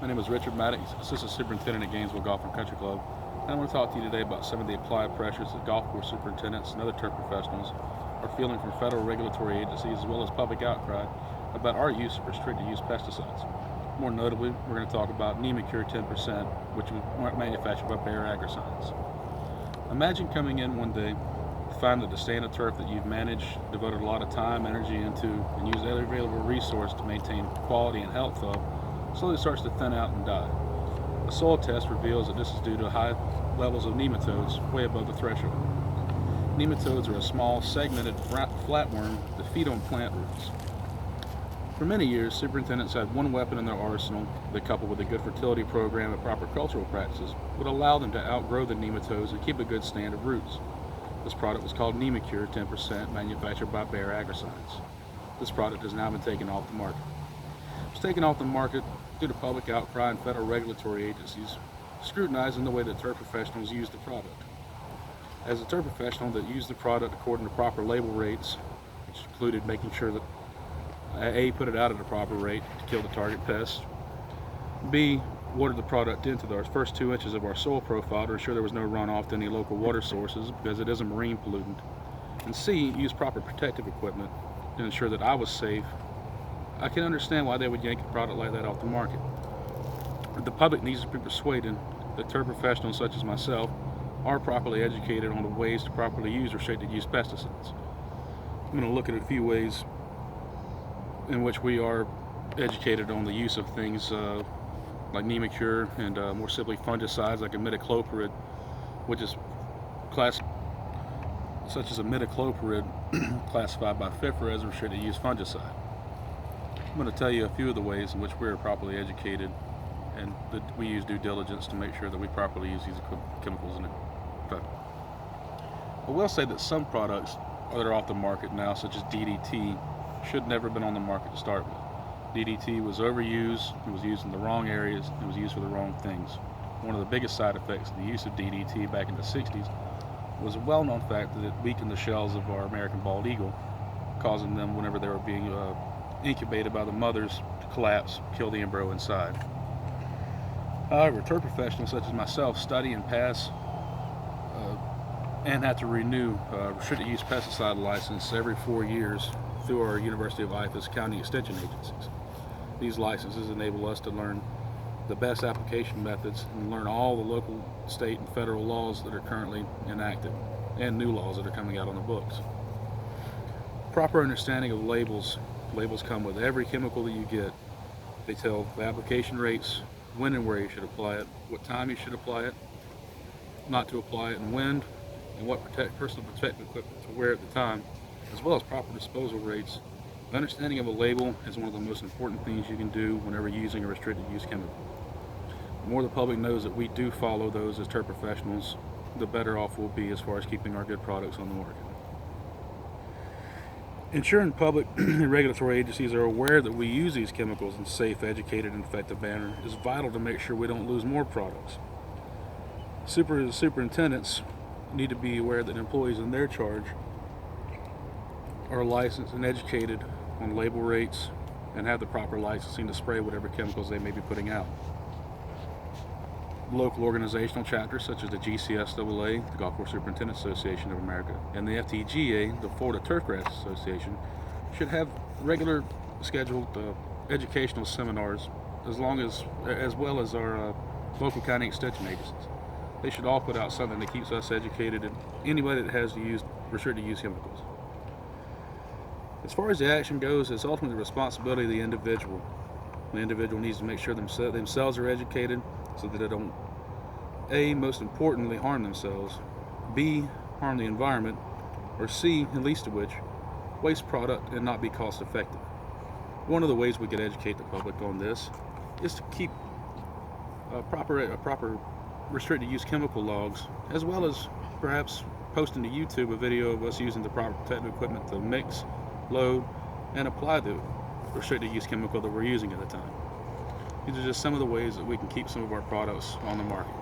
My name is Richard Maddox, Assistant Superintendent at Gainesville Golf and Country Club, and I want to talk to you today about some of the applied pressures that golf course superintendents and other turf professionals are feeling from federal regulatory agencies as well as public outcry about our use of restricted use pesticides. More notably, we're going to talk about Nemacure 10%, which was manufactured by Bayer AgriScience. Imagine coming in one day to find that the stand of turf that you've managed, devoted a lot of time, energy into, and used every available resource to maintain quality and health of, slowly starts to thin out and die. A soil test reveals that this is due to high levels of nematodes way above the threshold. Nematodes are a small, segmented flatworm that feed on plant roots. For many years, superintendents had one weapon in their arsenal that, coupled with a good fertility program and proper cultural practices, would allow them to outgrow the nematodes and keep a good stand of roots. This product was called Nemacure 10%, manufactured by Bayer AgriScience. This product has now been taken off the market. It was taken off the market due to public outcry and federal regulatory agencies scrutinizing the way that turf professionals use the product. As a turf professional that used the product according to proper label rates, which included making sure that A, put it out at a proper rate to kill the target pest, B, watered the product into the first 2 inches of our soil profile to ensure there was no runoff to any local water sources because it is a marine pollutant, and C, used proper protective equipment to ensure that I was safe. I can understand why they would yank a product like that off the market. The public needs to be persuaded that turf professionals such as myself are properly educated on the ways to properly use restricted use pesticides. I'm going to look at a few ways in which we are educated on the use of things like Nemacure and more simply fungicides like imidacloprid, which is such as imidacloprid classified by FIFRA as a restricted use fungicide. I'm going to tell you a few of the ways in which we are properly educated and that we use due diligence to make sure that we properly use these chemicals in it. I will say that some products that are off the market now, such as DDT, should never have been on the market to start with. DDT was overused, it was used in the wrong areas, it was used for the wrong things. One of the biggest side effects of the use of DDT back in the 60s was a well-known fact that it weakened the shells of our American bald eagle, causing them, whenever they were being incubated by the mothers, to collapse, kill the embryo inside. However, turf professionals such as myself study and pass and have to renew restricted use pesticide license every 4 years through our University of Idaho's county extension agencies. These licenses enable us to learn the best application methods and learn all the local, state, and federal laws that are currently enacted and new laws that are coming out on the books. Proper understanding of labels. Labels come with every chemical that you get. They tell the application rates, when and where you should apply it, what time you should apply it, not to apply it, and when, and what personal protective equipment to wear at the time, as well as proper disposal rates. The understanding of a label is one of the most important things you can do whenever using a restricted use chemical. The more the public knows that we do follow those as turf professionals, the better off we'll be as far as keeping our good products on the market. Ensuring public and regulatory agencies are aware that we use these chemicals in a safe, educated, and effective manner is vital to make sure we don't lose more products. Superintendents need to be aware that employees in their charge are licensed and educated on label rates and have the proper licensing to spray whatever chemicals they may be putting out. Local organizational chapters such as the GCSAA, the Golf Course Superintendent Association of America, and the FTGA, the Florida Turfgrass Association, should have regular scheduled educational seminars as well as our local county extension agencies. They should all put out something that keeps us educated and anybody that has to use restricted use chemicals. As far as the action goes, it's ultimately the responsibility of the individual. The individual needs to make sure themselves are educated so that they don't, A, most importantly, harm themselves, B, harm the environment, or C, and least of which, waste product and not be cost effective. One of the ways we could educate the public on this is to keep proper restricted use chemical logs, as well as perhaps posting to YouTube a video of us using the proper protective equipment to mix, load, and apply the restricted use chemical that we're using at the time. These are just some of the ways that we can keep some of our products on the market.